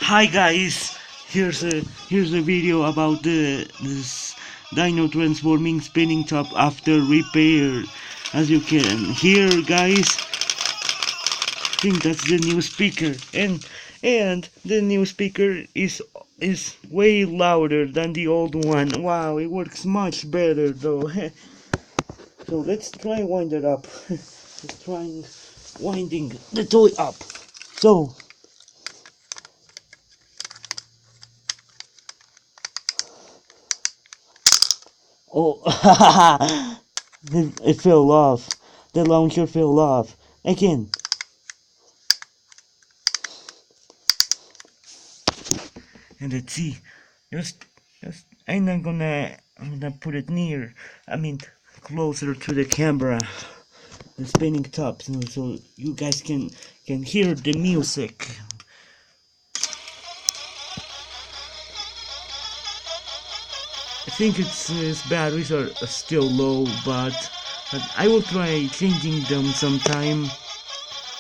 Hi guys, here's a video about this Dino transforming spinning top after repair. As you can hear, guys, I think that's the new speaker, and the new speaker is way louder than the old one. Wow, it works much better though. So let's try wind it up. Let's try winding the toy up. So. Oh, it fell off. The launcher fell off. Again. And let's see. Just, I'm gonna put it near, closer to the camera. The spinning top, so you guys can hear the music. I think its batteries are still low, but I will try changing them sometime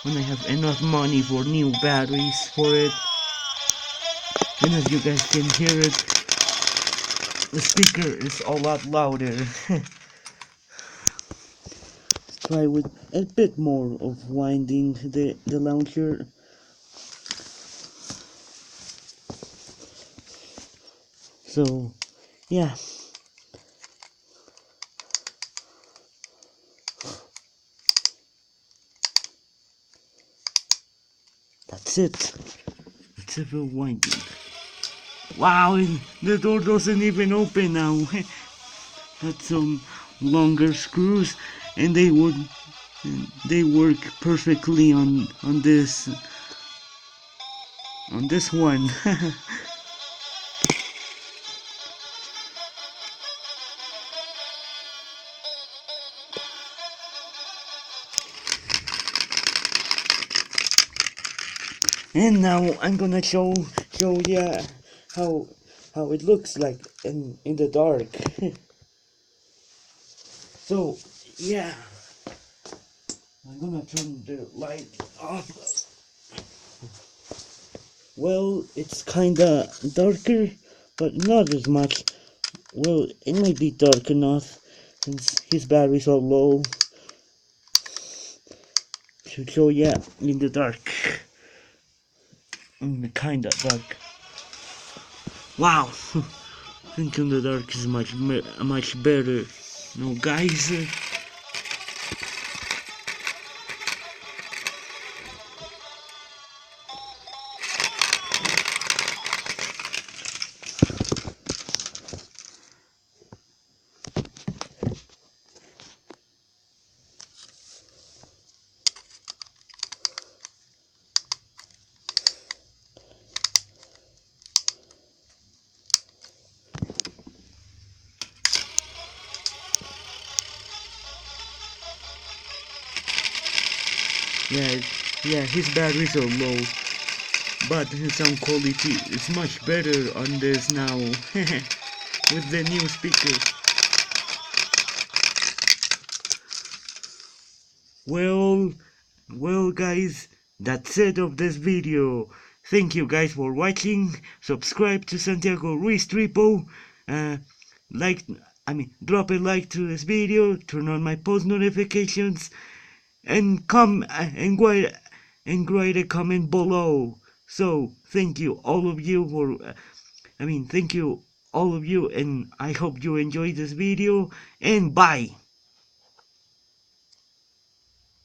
when I have enough money for new batteries for it. And as you guys can hear it, the speaker is a lot louder. Let's try with a bit more of winding the launcher. So, yeah. That's it. That's it for winding. Wow, the door doesn't even open now. That's some longer screws, and they work perfectly on this one. And now I'm gonna show ya how it looks like in the dark. So yeah, I'm gonna turn the light off. Well, it's kinda darker, but not as much. Well, it might be dark enough since his batteries are low to show ya in the dark. Kinda dark. Wow, I think in the dark is much better. No, guys. Yeah, his batteries are low, but his sound quality is much better on this now with the new speaker. Well guys, that's it of this video. Thank you guys for watching. Subscribe to Santiago Ruiz Tripo. Like, drop a like to this video. Turn on my post notifications. And write a comment below. So thank you all of you for thank you all of you, and I hope you enjoyed this video, and bye.